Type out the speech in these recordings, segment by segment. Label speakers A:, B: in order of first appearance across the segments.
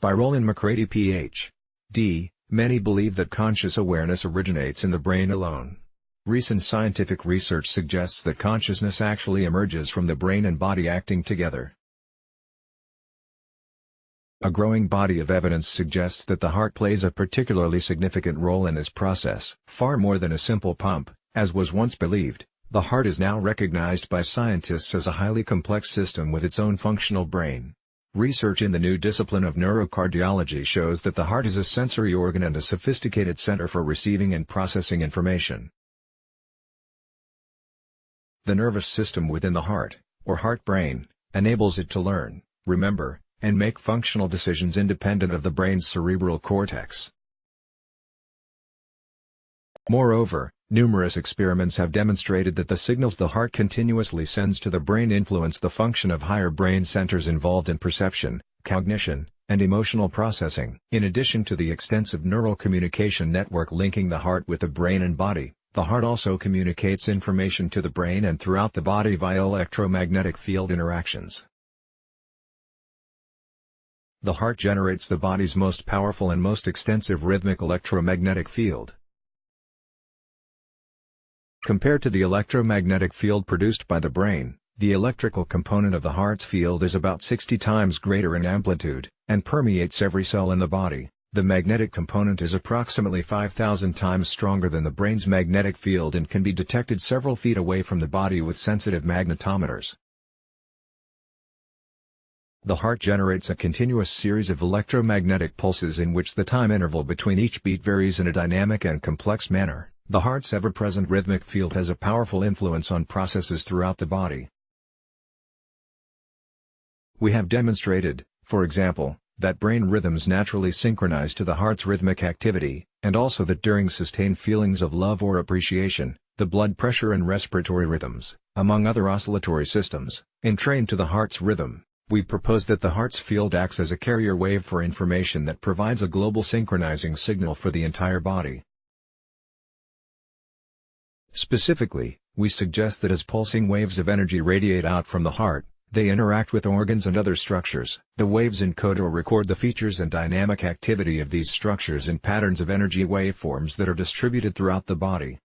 A: By Rollin McCraty Ph.D., many believe that conscious awareness originates in the brain alone. Recent scientific research suggests that consciousness actually emerges from the brain and body acting together. A growing body of evidence suggests that the heart plays a particularly significant role in this process. Far more than a simple pump, as was once believed, the heart is now recognized by scientists as a highly complex system with its own functional brain. Research in the new discipline of neurocardiology shows that the heart is a sensory organ and a sophisticated center for receiving and processing information. The nervous system within the heart, or heart-brain, enables it to learn, remember, and make functional decisions independent of the brain's cerebral cortex. Moreover, numerous experiments have demonstrated that the signals the heart continuously sends to the brain influence the function of higher brain centers involved in perception, cognition, and emotional processing. In addition to the extensive neural communication network linking the heart with the brain and body, the heart also communicates information to the brain and throughout the body via electromagnetic field interactions. The heart generates the body's most powerful and most extensive rhythmic electromagnetic field. Compared to the electromagnetic field produced by the brain, the electrical component of the heart's field is about 60 times greater in amplitude, and permeates every cell in the body. The magnetic component is approximately 5,000 times stronger than the brain's magnetic field and can be detected several feet away from the body with sensitive magnetometers. The heart generates a continuous series of electromagnetic pulses in which the time interval between each beat varies in a dynamic and complex manner. The heart's ever-present rhythmic field has a powerful influence on processes throughout the body. We have demonstrated, for example, that brain rhythms naturally synchronize to the heart's rhythmic activity, and also that during sustained feelings of love or appreciation, the blood pressure and respiratory rhythms, among other oscillatory systems, entrain to the heart's rhythm. We propose that the heart's field acts as a carrier wave for information that provides a global synchronizing signal for the entire body. Specifically, we suggest that as pulsing waves of energy radiate out from the heart, they interact with organs and other structures. The waves encode or record the features and dynamic activity of these structures in patterns of energy waveforms that are distributed throughout the body.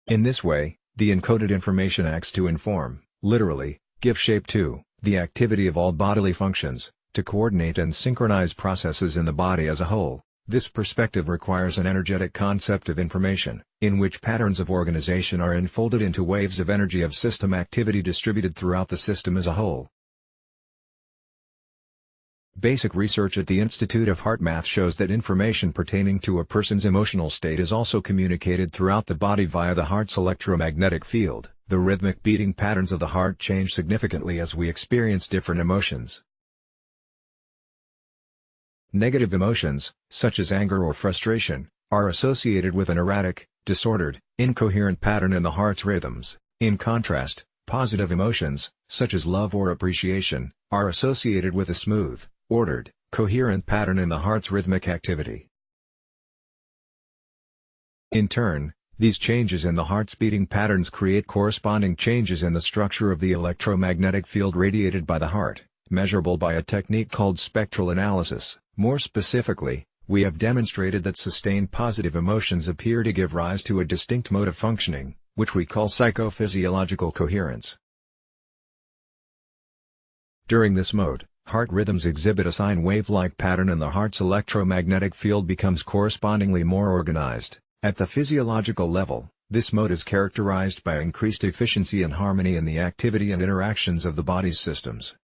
A: In this way, the encoded information acts to inform, literally, give shape to, the activity of all bodily functions, to coordinate and synchronize processes in the body as a whole. This perspective requires an energetic concept of information, in which patterns of organization are enfolded into waves of energy of system activity distributed throughout the system as a whole. Basic research at the Institute of Heart Math shows that information pertaining to a person's emotional state is also communicated throughout the body via the heart's electromagnetic field. The rhythmic beating patterns of the heart change significantly as we experience different emotions. Negative emotions, such as anger or frustration, are associated with an erratic, disordered, incoherent pattern in the heart's rhythms. In contrast, positive emotions, such as love or appreciation, are associated with a smooth, ordered, coherent pattern in the heart's rhythmic activity. In turn, these changes in the heart's beating patterns create corresponding changes in the structure of the electromagnetic field radiated by the heart, measurable by a technique called spectral analysis. More specifically, we have demonstrated that sustained positive emotions appear to give rise to a distinct mode of functioning, which we call psychophysiological coherence. During this mode, heart rhythms exhibit a sine wave-like pattern and the heart's electromagnetic field becomes correspondingly more organized. At the physiological level, this mode is characterized by increased efficiency and harmony in the activity and interactions of the body's systems.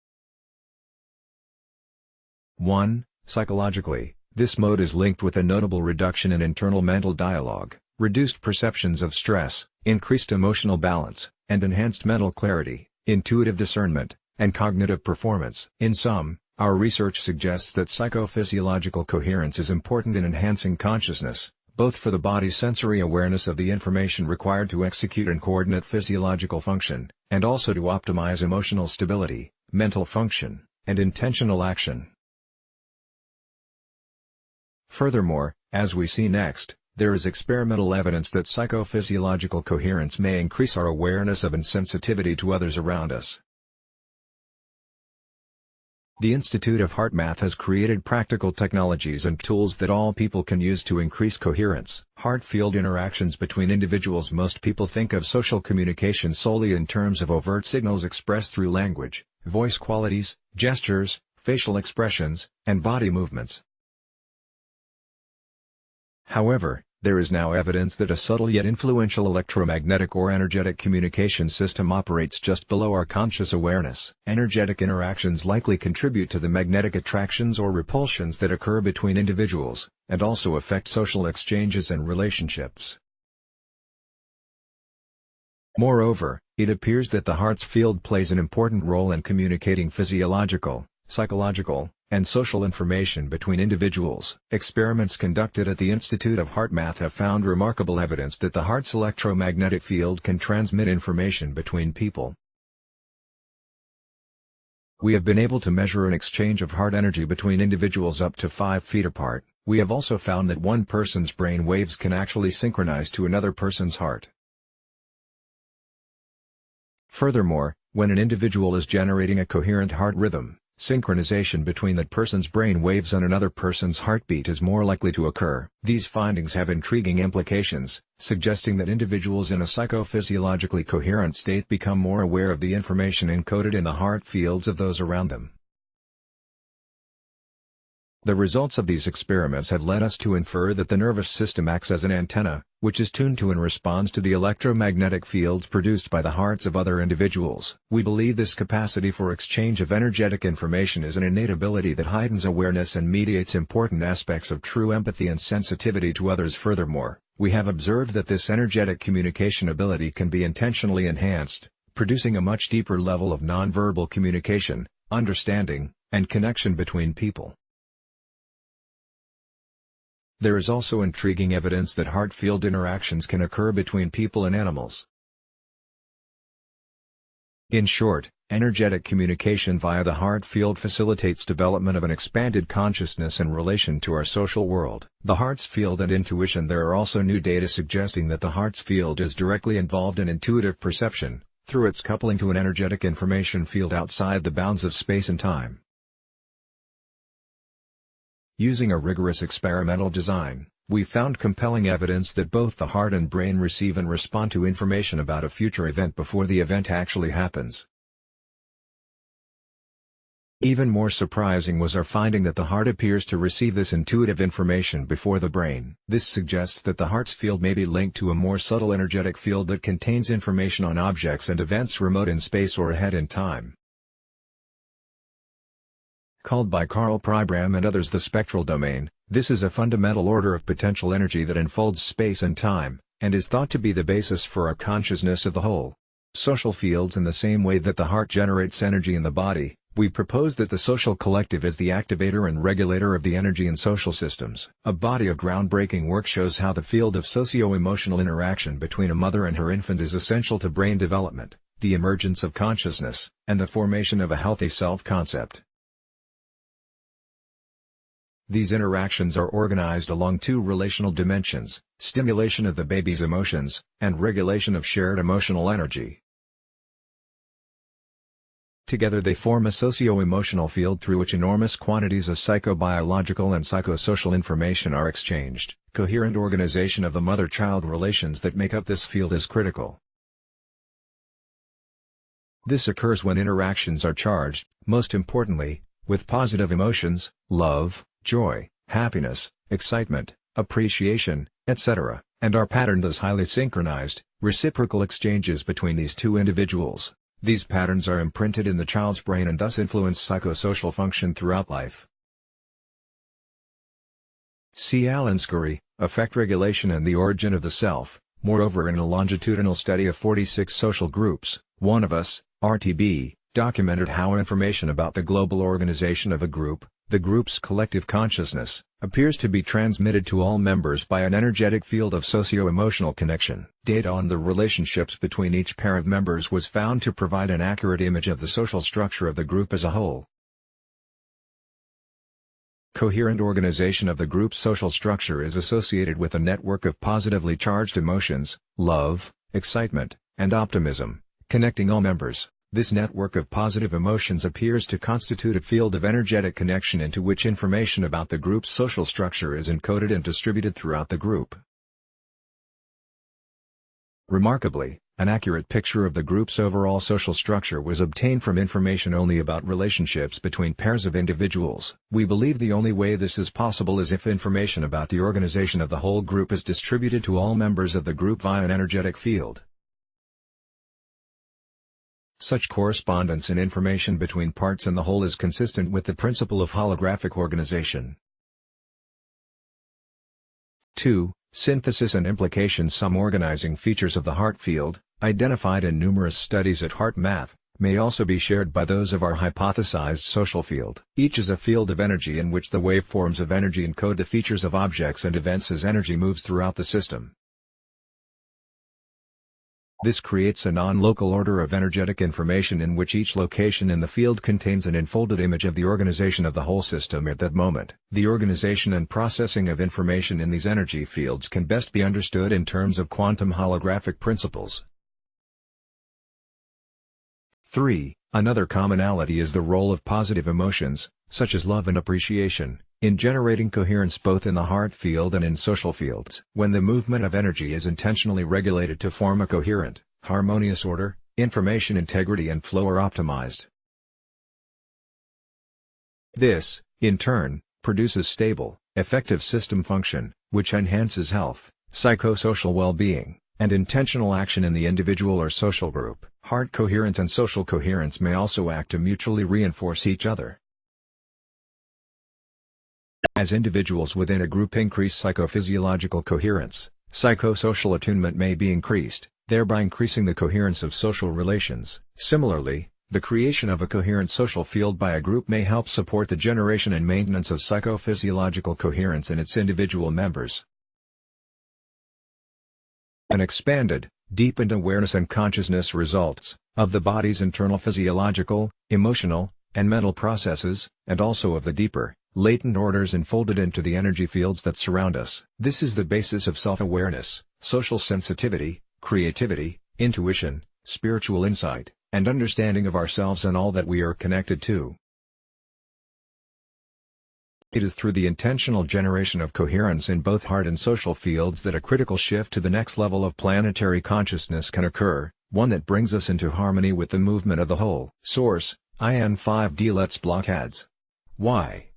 A: 1. Psychologically, this mode is linked with a notable reduction in internal mental dialogue, reduced perceptions of stress, increased emotional balance, and enhanced mental clarity, intuitive discernment, and cognitive performance. In sum, our research suggests that psychophysiological coherence is important in enhancing consciousness, both for the body's sensory awareness of the information required to execute and coordinate physiological function, and also to optimize emotional stability, mental function, and intentional action. Furthermore, as we see next, there is experimental evidence that psychophysiological coherence may increase our awareness of and sensitivity to others around us. The Institute of Heart Math has created practical technologies and tools that all people can use to increase coherence. Heart field interactions between individuals. Most people think of social communication solely in terms of overt signals expressed through language, voice qualities, gestures, facial expressions, and body movements. However, there is now evidence that a subtle yet influential electromagnetic or energetic communication system operates just below our conscious awareness. Energetic interactions likely contribute to the magnetic attractions or repulsions that occur between individuals, and also affect social exchanges and relationships. Moreover, it appears that the heart's field plays an important role in communicating physiological, psychological, and social information between individuals. Experiments conducted at the Institute of Heart Math have found remarkable evidence that the heart's electromagnetic field can transmit information between people. We have been able to measure an exchange of heart energy between individuals up to 5 feet apart. We have also found that one person's brain waves can actually synchronize to another person's heart. Furthermore, when an individual is generating a coherent heart rhythm, synchronization between that person's brain waves and another person's heartbeat is more likely to occur. These findings have intriguing implications, suggesting that individuals in a psychophysiologically coherent state become more aware of the information encoded in the heart fields of those around them. The results of these experiments have led us to infer that the nervous system acts as an antenna, which is tuned to and responds to the electromagnetic fields produced by the hearts of other individuals. We believe this capacity for exchange of energetic information is an innate ability that heightens awareness and mediates important aspects of true empathy and sensitivity to others. Furthermore, we have observed that this energetic communication ability can be intentionally enhanced, producing a much deeper level of nonverbal communication, understanding, and connection between people. There is also intriguing evidence that heart field interactions can occur between people and animals. In short, energetic communication via the heart field facilitates development of an expanded consciousness in relation to our social world. The heart's field and intuition. There are also new data suggesting that the heart's field is directly involved in intuitive perception, through its coupling to an energetic information field outside the bounds of space and time. Using a rigorous experimental design, we found compelling evidence that both the heart and brain receive and respond to information about a future event before the event actually happens. Even more surprising was our finding that the heart appears to receive this intuitive information before the brain. This suggests that the heart's field may be linked to a more subtle energetic field that contains information on objects and events remote in space or ahead in time. Called by Karl Pribram and others the spectral domain, this is a fundamental order of potential energy that enfolds space and time, and is thought to be the basis for our consciousness of the whole. Social fields. In the same way that the heart generates energy in the body, we propose that the social collective is the activator and regulator of the energy in social systems. A body of groundbreaking work shows how the field of socio-emotional interaction between a mother and her infant is essential to brain development, the emergence of consciousness, and the formation of a healthy self-concept. These interactions are organized along 2 relational dimensions: stimulation of the baby's emotions, and regulation of shared emotional energy. Together they form a socio-emotional field through which enormous quantities of psychobiological and psychosocial information are exchanged. Coherent organization of the mother-child relations that make up this field is critical. This occurs when interactions are charged, most importantly, with positive emotions, love, joy, happiness, excitement, appreciation, etc., and are patterned as highly synchronized, reciprocal exchanges between these 2 individuals. These patterns are imprinted in the child's brain and thus influence psychosocial function throughout life. See Alan Scurry, Affect Regulation and the Origin of the Self. Moreover, in a longitudinal study of 46 social groups, One of Us, RTB, documented how information about the global organization of a group, the group's collective consciousness, appears to be transmitted to all members by an energetic field of socio-emotional connection. Data on the relationships between each pair of members was found to provide an accurate image of the social structure of the group as a whole. Coherent organization of the group's social structure is associated with a network of positively charged emotions, love, excitement, and optimism, connecting all members. This network of positive emotions appears to constitute a field of energetic connection into which information about the group's social structure is encoded and distributed throughout the group. Remarkably, an accurate picture of the group's overall social structure was obtained from information only about relationships between pairs of individuals. We believe the only way this is possible is if information about the organization of the whole group is distributed to all members of the group via an energetic field. Such correspondence in information between parts and the whole is consistent with the principle of holographic organization. 2. Synthesis and implication. Some organizing features of the heart field, identified in numerous studies at HeartMath, may also be shared by those of our hypothesized social field. Each is a field of energy in which the waveforms of energy encode the features of objects and events as energy moves throughout the system. This creates a non-local order of energetic information in which each location in the field contains an enfolded image of the organization of the whole system at that moment. The organization and processing of information in these energy fields can best be understood in terms of quantum holographic principles. 3. Another commonality is the role of positive emotions, such as love and appreciation, in generating coherence both in the heart field and in social fields. When the movement of energy is intentionally regulated to form a coherent, harmonious order, information integrity and flow are optimized. This, in turn, produces stable, effective system function, which enhances health, psychosocial well-being, and intentional action in the individual or social group. Heart coherence and social coherence may also act to mutually reinforce each other. As individuals within a group increase psychophysiological coherence, psychosocial attunement may be increased, thereby increasing the coherence of social relations. Similarly, the creation of a coherent social field by a group may help support the generation and maintenance of psychophysiological coherence in its individual members. An expanded, deepened awareness and consciousness results of the body's internal physiological, emotional, and mental processes, and also of the deeper, latent orders enfolded into the energy fields that surround us. This is the basis of self-awareness, social sensitivity, creativity, intuition, spiritual insight, and understanding of ourselves and all that we are connected to. It is through the intentional generation of coherence in both heart and social fields that a critical shift to the next level of planetary consciousness can occur, one that brings us into harmony with the movement of the whole. Source: IN5D. Let's block ads. Why?